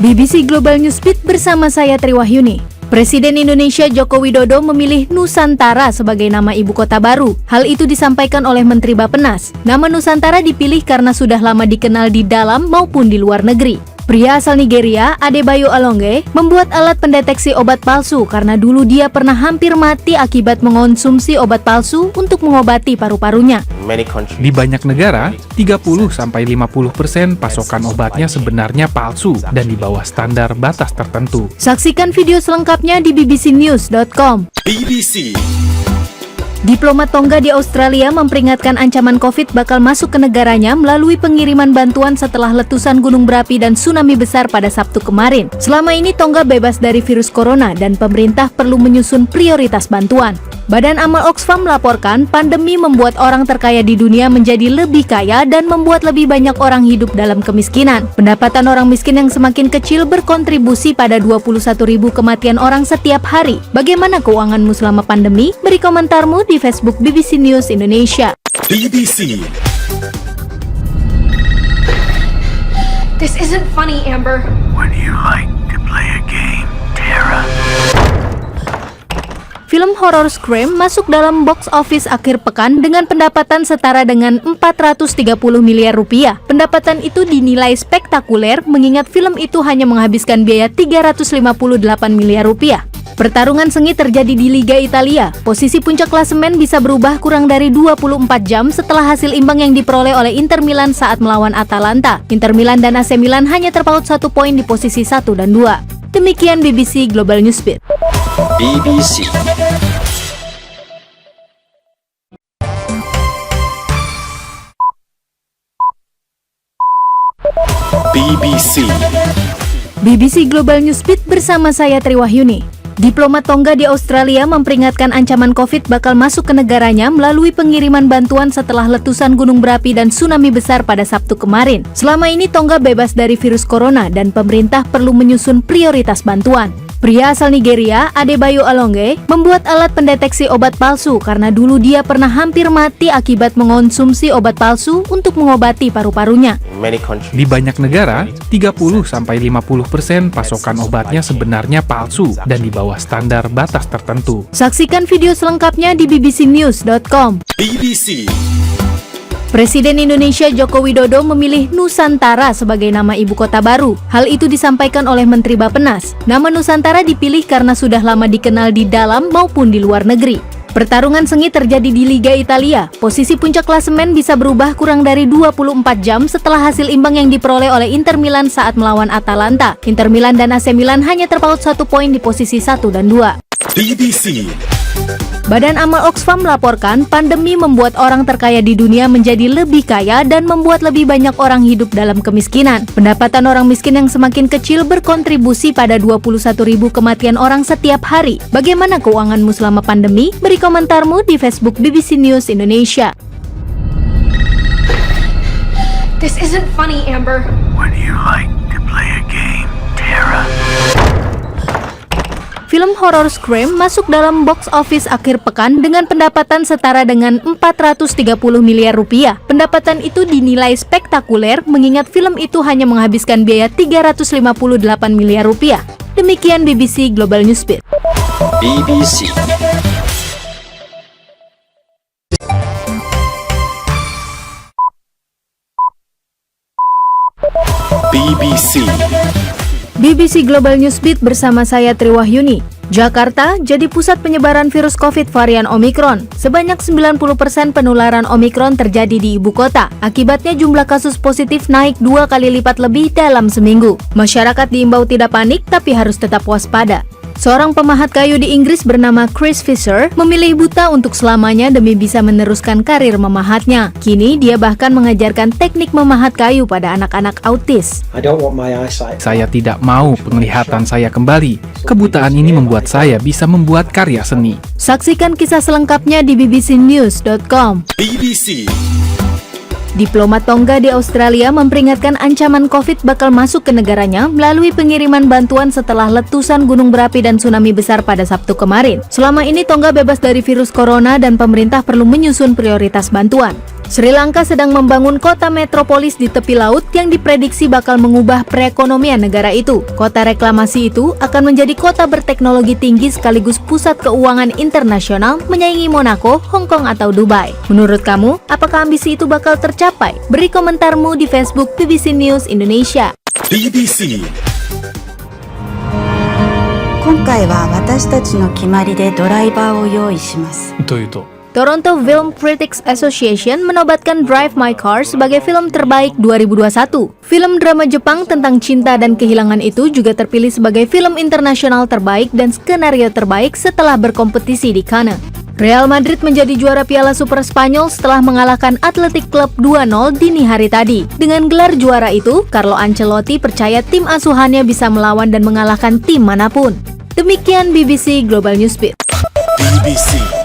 BBC Global Newsbeat bersama saya Triwahyuni. Presiden Indonesia Joko Widodo memilih Nusantara sebagai nama ibu kota baru. Hal itu disampaikan oleh Menteri Bappenas. Nama Nusantara dipilih karena sudah lama dikenal di dalam maupun di luar negeri. Pria asal Nigeria, Adebayo Alonge, membuat alat pendeteksi obat palsu karena dulu dia pernah hampir mati akibat mengonsumsi obat palsu untuk mengobati paru-parunya. Di banyak negara, 30-50% pasokan obatnya sebenarnya palsu dan di bawah standar batas tertentu. Saksikan video selengkapnya di bbcnews.com. Diplomat Tonga di Australia memperingatkan ancaman COVID bakal masuk ke negaranya melalui pengiriman bantuan setelah letusan gunung berapi dan tsunami besar pada Sabtu kemarin. Selama ini Tonga bebas dari virus corona dan pemerintah perlu menyusun prioritas bantuan. Badan Amal Oxfam melaporkan pandemi membuat orang terkaya di dunia menjadi lebih kaya dan membuat lebih banyak orang hidup dalam kemiskinan. Pendapatan orang miskin yang semakin kecil berkontribusi pada 21.000 kematian orang setiap hari. Bagaimana keuanganmu selama pandemi? Beri komentarmu di Facebook BBC News Indonesia. This isn't funny, Amber. Would you like to play a game, Tara? Film horor Scream masuk dalam box office akhir pekan dengan pendapatan setara dengan 430 miliar rupiah. Pendapatan itu dinilai spektakuler mengingat film itu hanya menghabiskan biaya 358 miliar rupiah. Pertarungan sengit terjadi di Liga Italia. Posisi puncak klasemen bisa berubah kurang dari 24 jam setelah hasil imbang yang diperoleh oleh Inter Milan saat melawan Atalanta. Inter Milan dan AC Milan hanya terpaut 1 poin di posisi 1 dan 2. Demikian BBC Global Newsbeat. BBC Global Newsbeat bersama saya Triwahyuni. Diplomat Tonga di Australia memperingatkan ancaman COVID bakal masuk ke negaranya melalui pengiriman bantuan setelah letusan gunung berapi dan tsunami besar pada Sabtu kemarin. Selama ini Tonga bebas dari virus corona dan pemerintah perlu menyusun prioritas bantuan. Pria asal Nigeria, Adebayo Alonge, membuat alat pendeteksi obat palsu karena dulu dia pernah hampir mati akibat mengonsumsi obat palsu untuk mengobati paru-parunya. Di banyak negara, 30-50% pasokan obatnya sebenarnya palsu dan di bawah standar batas tertentu. Saksikan video selengkapnya di bbcnews.com. Presiden Indonesia Joko Widodo memilih Nusantara sebagai nama ibu kota baru. Hal itu disampaikan oleh Menteri Bappenas. Nama Nusantara dipilih karena sudah lama dikenal di dalam maupun di luar negeri. Pertarungan sengit terjadi di Liga Italia. Posisi puncak klasemen bisa berubah kurang dari 24 jam setelah hasil imbang yang diperoleh oleh Inter Milan saat melawan Atalanta. Inter Milan dan AC Milan hanya terpaut 1 poin di posisi 1 dan 2. Badan Amal Oxfam melaporkan pandemi membuat orang terkaya di dunia menjadi lebih kaya dan membuat lebih banyak orang hidup dalam kemiskinan. Pendapatan orang miskin yang semakin kecil berkontribusi pada 21.000 kematian orang setiap hari. Bagaimana keuanganmu selama pandemi? Beri komentarmu di Facebook BBC News Indonesia. This isn't funny, Amber. Would you like to play a game, Tara? Film horor Scream masuk dalam box office akhir pekan dengan pendapatan setara dengan 430 miliar rupiah. Pendapatan itu dinilai spektakuler mengingat film itu hanya menghabiskan biaya 358 miliar rupiah. Demikian BBC Global Newsbeat. BBC Global Newsbeat bersama saya Triwahyuni. Jakarta jadi pusat penyebaran virus COVID varian Omikron. Sebanyak 90% penularan Omikron terjadi di ibu kota. Akibatnya jumlah kasus positif naik 2 kali lipat lebih dalam seminggu. Masyarakat diimbau tidak panik tapi harus tetap waspada. Seorang pemahat kayu di Inggris bernama Chris Fisher memilih buta untuk selamanya demi bisa meneruskan karir memahatnya. Kini dia bahkan mengajarkan teknik memahat kayu pada anak-anak autis. Saya tidak mau penglihatan saya kembali. Kebutaan ini membuat saya bisa membuat karya seni. Saksikan kisah selengkapnya di bbcnews.com. Diplomat Tonga di Australia memperingatkan ancaman COVID bakal masuk ke negaranya melalui pengiriman bantuan setelah letusan gunung berapi dan tsunami besar pada Sabtu kemarin. Selama ini Tonga bebas dari virus corona dan pemerintah perlu menyusun prioritas bantuan. Sri Lanka sedang membangun kota metropolis di tepi laut yang diprediksi bakal mengubah perekonomian negara itu. Kota reklamasi itu akan menjadi kota berteknologi tinggi sekaligus pusat keuangan internasional menyaingi Monaco, Hong Kong atau Dubai. Menurut kamu, apakah ambisi itu bakal tercapai? Beri komentarmu di Facebook BBC News Indonesia. BBC 今回は私たちの決まりでドライバーを用意します。というと Toronto Film Critics Association menobatkan Drive My Car sebagai film terbaik 2021. Film drama Jepang tentang cinta dan kehilangan itu juga terpilih sebagai film internasional terbaik dan skenario terbaik setelah berkompetisi di Cannes. Real Madrid menjadi juara Piala Super Spanyol setelah mengalahkan Athletic Club 2-0 dini hari tadi. Dengan gelar juara itu, Carlo Ancelotti percaya tim asuhannya bisa melawan dan mengalahkan tim manapun. Demikian BBC Global Newsbeat. BBC